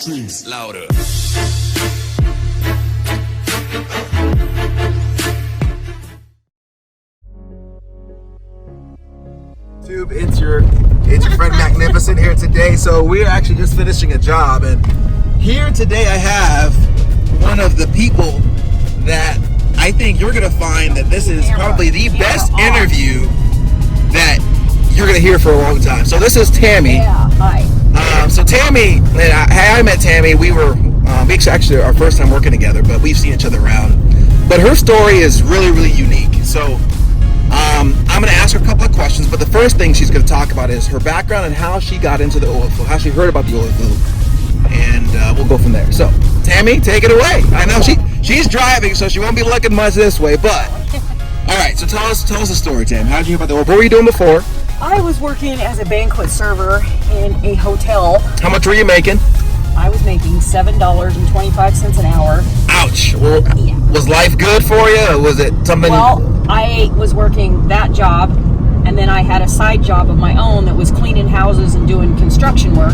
Streets. Louder. YouTube, it's your friend Magnificent here today. So we're actually just finishing a job, and here today I have one of the people that I think you're gonna find that this is probably the best interview that you're gonna hear for a long time. So this is Tammy. Yeah, hi. So Tammy, I met Tammy. We were actually our first time working together, but we've seen each other around. But her story is really, really unique. So I'm going to ask her a couple of questions, but the first thing she's going to talk about is her background and how she got into the oil field, how she heard about the oil field, and we'll go from there. So, Tammy, take it away. I know she's driving, so she won't be looking much this way, but all right. So tell us the story, Tammy. How did you hear about the oil? What were you doing before? I was working as a banquet server in a hotel. How much were you making? I was making $7.25 an hour. Ouch. Well, Yeah. Was life good for you? Was it something? Well, I was working that job, and then I had a side job of my own that was cleaning houses and doing construction work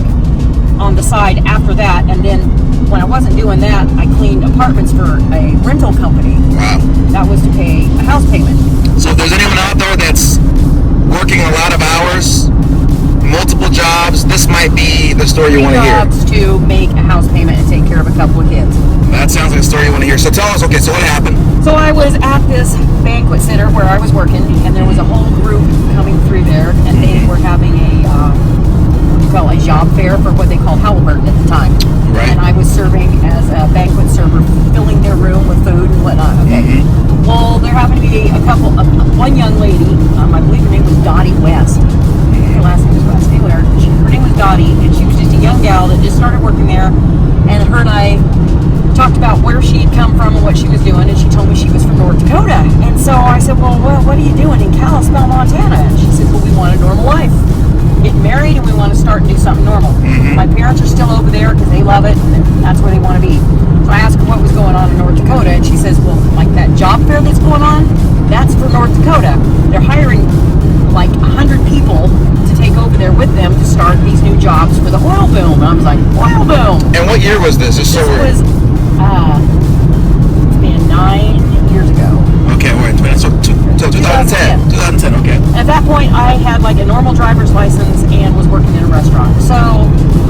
on the side after that. And then when I wasn't doing that, I cleaned apartments for a rental company. Wow. That was to pay a house payment. So if there's anyone out there that's working a lot of hours, multiple jobs, this might be the story you want to hear. Jobs to make a house payment and take care of a couple of kids. That sounds like a story you want to hear. So tell us, okay, so what happened? So I was at this banquet center where I was working, and there was a whole group coming through there, and they were having a job fair for what they called Halliburton at the time. Right. And I was serving as a banquet server, filling their room with food and whatnot. Okay. Well, there happened to be one young lady, I believe her name was Dottie West. Her last name was West. Anyway, her name was Dottie, and she was just a young gal that just started working there, and her and I talked about where she had come from and what she was doing, and she told me she was from North Dakota. And so I said, well, what are you doing in Kalispell, Montana? And she said, well, we want a normal life. Get married, and we want to start and do something normal. My parents are still over there because they love it, and that's where they want to be. So I asked her what was going on in North Dakota, and she says, well, like that job fair that's going on, that's for North Dakota. They're hiring like 100 people to take over there with them to start these new jobs for the oil boom. And I was like, oil boom! And what year was this? This was, it's been 9 years ago. Okay, wait, so 2010. 2010, okay. And at that point, I had like a normal driver's license and was working in a restaurant. So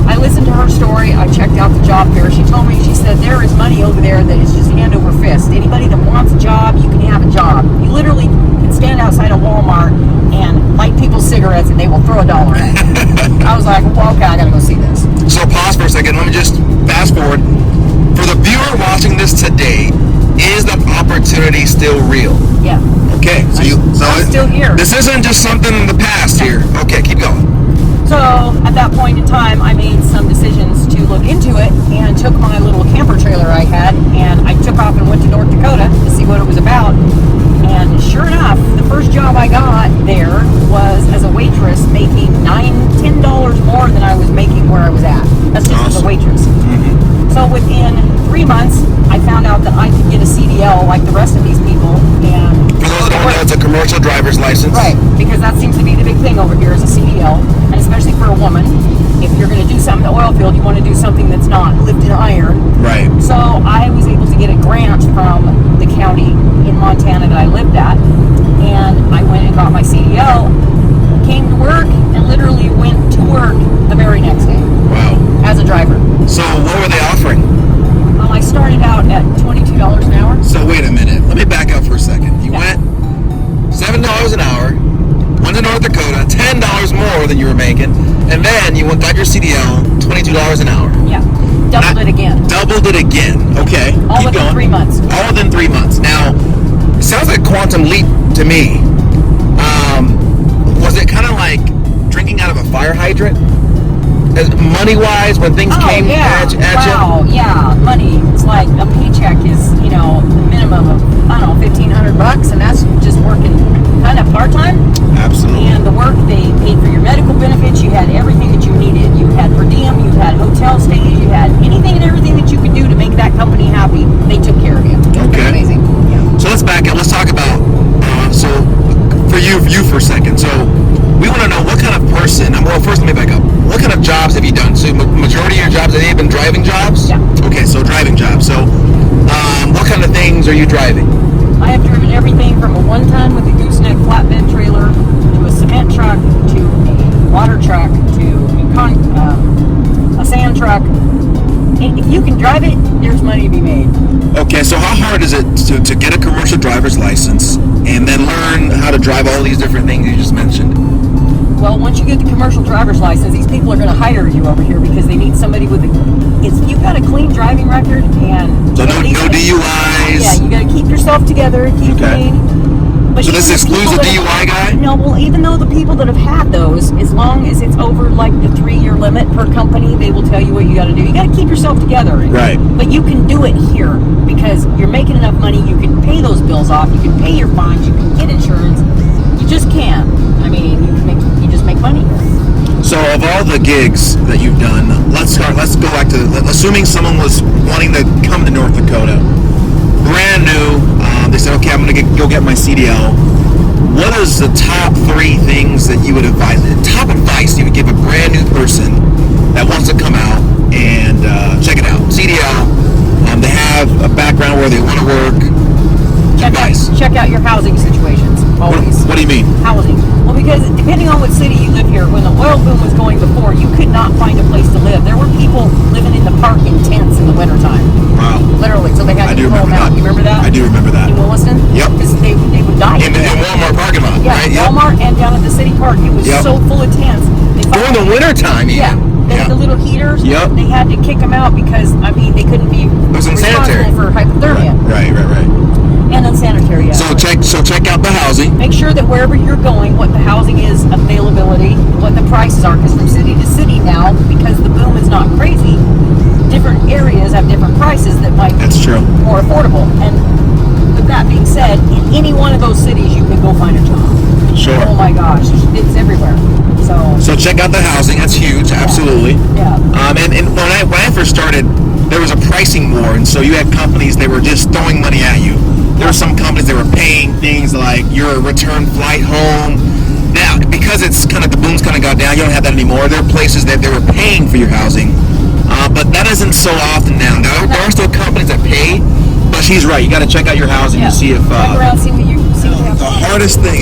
I listened to her story. I checked out the job fair. She told me, she said, there is money over there that is just hand over fist. Anybody that wants a job, you can have a job. You literally can stand outside of Walmart and light people's cigarettes and they will throw $1 at. I was like, well, okay, I gotta go see this. So pause for a second. Let me just fast forward. For the viewer watching this today, is the opportunity still real? Yeah. Okay, I'm still here. This isn't just something in the past here. Okay, keep going. So at that point in time, I made some decisions to look into it and took my little camper trailer I had, and I took off and went to North Dakota to see what it was about. And sure enough, the first job I got there was as a waitress, making $10 more than I was making where I was at. That's just as a waitress. So within 3 months, I found out that I could get a CDL like the rest of these people. And for those that don't know, it's a commercial driver's license. Right, because that seems to be the big thing over here is a CDL, and especially for a woman. If you're going to do something in the oil field, you want to do something that's not lifted iron. Right. So I was able to get a grant from the county in Montana that I lived at, and I went and got my CDL, came to work, and literally went to work the very next day. Wow. As a driver. So what were they offering? I started out at $22 an hour. So wait a minute. Let me back up for a second. You went $7 an hour, went to North Dakota, $10 more than you were making, and then you got your CDL, $22 an hour. Yeah. Doubled it again. Doubled it again. Okay. All within 3 months. All within 3 months. Now, it sounds like a quantum leap to me. Was it kind of like drinking out of a fire hydrant? Money-wise, when things came at you? Wow, yeah, money. It's like a paycheck is, the minimum of, $1,500, and that's just working kind of part-time. Absolutely. And the work, they paid for your medical benefits. You had everything that you needed. You had per diem, you had hotel stays, you had anything and everything that you could do to make that company happy. They took care of you. Okay. Amazing. Yeah. So let's back up. Let's talk about, for you for a second. So we want to know what kind of person, well, first let me back up. What kind of jobs have you done? So majority of your jobs, have they been driving jobs? truck to a sand truck. If you can drive it, there's money to be made. Okay, so how hard is it to get a commercial driver's license and then learn how to drive all these different things you just mentioned? Well, once you get the commercial driver's license, these people are going to hire you over here because they need somebody with if you've got a clean driving record and... So no DUIs? Yeah, you got to keep yourself together, keep clean. But so this excludes a DUI guy? No, well, even though the people that have had those, as long as it's over like the 3-year limit per company, they will tell you what you got to do. You got to keep yourself together. Right. But you can do it here because you're making enough money. You can pay those bills off. You can pay your fines. You can get insurance. You just can't. I mean, you just make money here. So of all the gigs that you've done, let's go back to, assuming someone was wanting to come to North Dakota, brand new, they said, okay, I'm going to go get my CDL. What is the top 3 things that you would advise, the top advice you would give a brand new person that wants to come out and check it out? CDL, they have a background where they want to work. Check out your housing situations, always. What do you mean? Housing. Well, because depending on what city you live here, when the oil boom was going before, you could not find a place to live. There were people living in the park in tents in the wintertime. Wow. Literally, so they had to pull them out. You remember that? I do remember that. In Williston? Yep. Because they would die. In Walmart parking lot, yeah, right? Walmart and down at the city park. It was so full of tents. During the wintertime, yeah. They had the little heaters. Yep. They had to kick them out because, I mean, they couldn't be responsible for hypothermia. Right. And unsanitary. Yeah. So check out the housing. Make sure that wherever you're going, what the housing is, availability, what the prices are. Because from city to city now, because the boom is not crazy, different areas have different prices that might be more affordable. And with that being said, in any one of those cities, you can go find a job. Sure. Oh my gosh, it's everywhere. So check out the housing. That's huge. Absolutely. Yeah. And when I first started, there was a pricing war, and so you had companies that were just throwing money at you. There were some companies that were paying things like your return flight home. Now, because it's kind of, the boom's kind of got down, you don't have that anymore. There are places that they were paying for your housing, but that isn't so often now. There are still companies that pay, but she's right. You got to check out your housing and see if. Walk around, see what you have. The hardest thing.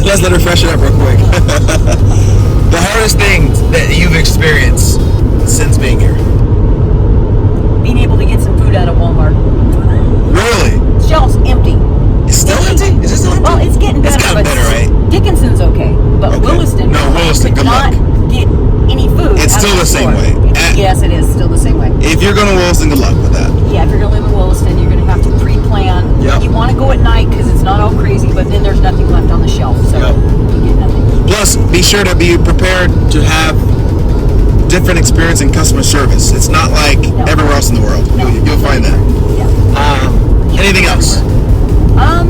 let's let her freshen up real quick. The hardest thing that you've experienced since being here. Being able to get some food out of Walmart. Really? Shelves empty. It's still empty? Is it still empty? Well, it's getting better. It's gotten better, right? Dickinson's okay, but Williston. No, Williston, could good not luck. get any food. It's still the same way. Yes, it is still the same way. If you're going to Williston, good luck with that. Yeah, if you're going to live in Williston, you're going to have to pre-plan. Yep. You want to go at night because it's not all crazy, but then there's nothing left on the shelf, so you get nothing. Plus, be sure to be prepared to have different experience in customer service. It's not like everywhere else in the world. You'll find that. Yeah. Anything else? I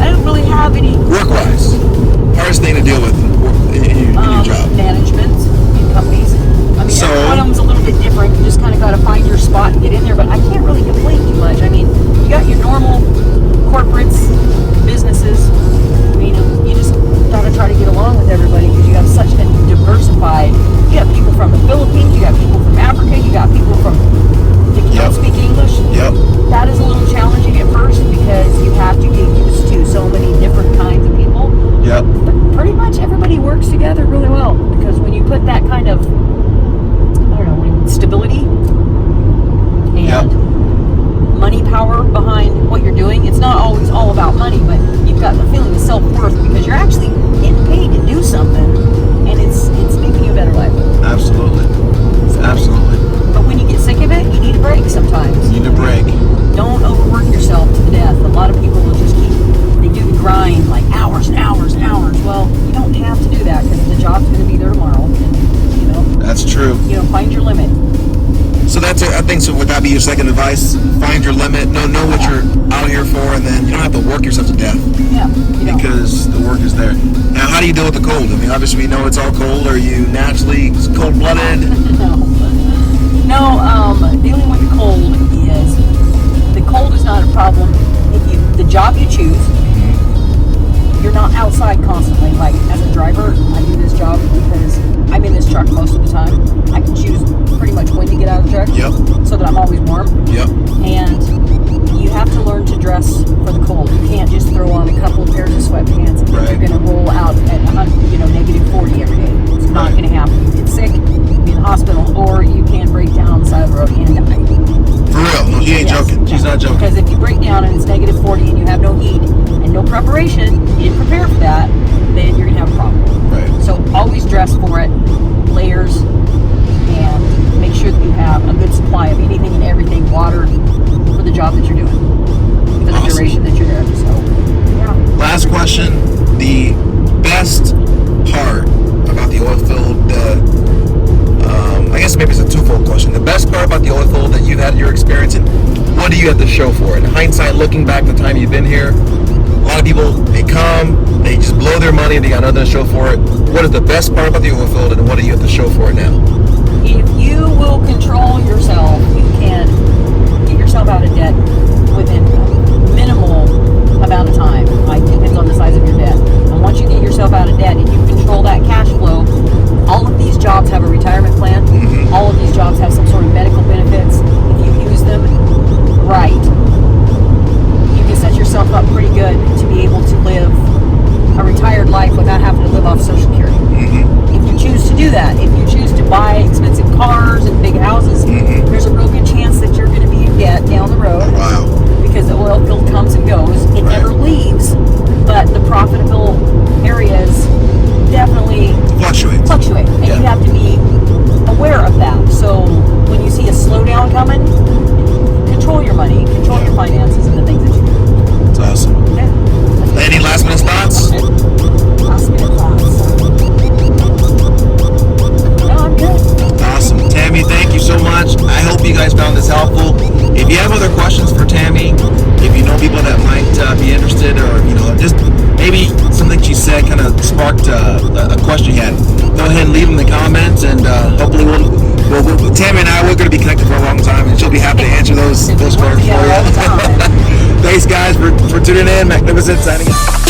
don't really have any. Work-wise, hardest thing to deal with in your job? Management in companies. I mean, every one of them's a little bit different. You just kind of got to find your spot and get in there. But I can't really complain too much. I mean, you got your normal corporates, businesses. I mean, you just got to try to get along with everybody because you have such a diversified. You have people from the Philippines. You got people from Africa. You got people from. If you don't speak English, that is a little challenging at first because you have to get used to so many different kinds of people. But pretty much everybody works together really well because when you put that kind of, I don't know, stability and money power behind what you're doing, it's not always all about money, but you've got the feeling of self-worth because you're actually getting paid to do something and it's making you a better life. Absolutely. But when you get sick of it, you need a break sometimes. You need a break. Don't overwork yourself to the death. A lot of people will just they do the grind like hours and hours and hours. Well, you don't have to do that because the job's going to be there tomorrow. And, that's true. Find your limit. So that's I think so. Would that be your second advice? Find your limit. Know what you're out here for, and then you don't have to work yourself to death. Yeah. Because the work is there. Now, how do you deal with the cold? I mean, obviously we know it's all cold. Are you naturally cold-blooded? No. Dealing with the cold is not a problem. If the job you choose, you're not outside constantly. Like as a driver, I do this job because I'm in this truck most of the time. I can choose pretty much when to get out of the truck, so that I'm always warm. And you have to learn to dress for the cold. You can't just throw on a couple of pairs of sweatpants and you're going to roll out at -40 every day. situation, you didn't prepare for that, then you're gonna have a problem. Right. So always dress for it, layers, and make sure that you have a good supply of anything and everything, water, for the job that you're doing, for the duration that you're there. So, yeah. Last question: the best part about the oil field. I guess maybe it's a twofold question. The best part about the oil field that you've had in your experience, and what do you have to show for it? In hindsight, looking back the time you've been here, a lot of people, they come, they just blow their money, and they got nothing to show for it. What is the best part about the oil field, and what do you have to show for it now? If you will control yourself, you can get yourself out of debt within a minimal amount of time. Like, depends on the size of your debt. And once you get yourself out of debt and you control that cash flow, all of these jobs have a retirement plan. Mm-hmm. All of these jobs have some sort of medical benefits. If you use them right, you can set yourself up pretty good to be able to live a retired life without having to live off Social Security. Mm-hmm. If you choose to do that, if you choose to buy expensive cars and big houses, Mm-hmm. there's a real good chance that you're going to be in debt down the road. Wow. Because the oil field comes and goes. It Right. never leaves, but the profitable areas definitely Fluctuate. and Yeah. you have to be aware of that. So when you see a slowdown coming, control your money, control your finances, and the things that you do. It's awesome. Okay? Any last minute thoughts? Last minute thoughts. No, I'm good. Awesome. Tammy, thank you so much. I hope you guys found this helpful. If you have other questions for Tammy, if you know people that might be interested, or just maybe something she said kind of sparked a question you had, go ahead and leave them in the comments, and hopefully Tammy and I, we're going to be connected for a long time, and she'll be happy to answer those questions for you. All the time. Thanks, guys, for tuning in. Magnificent signing out.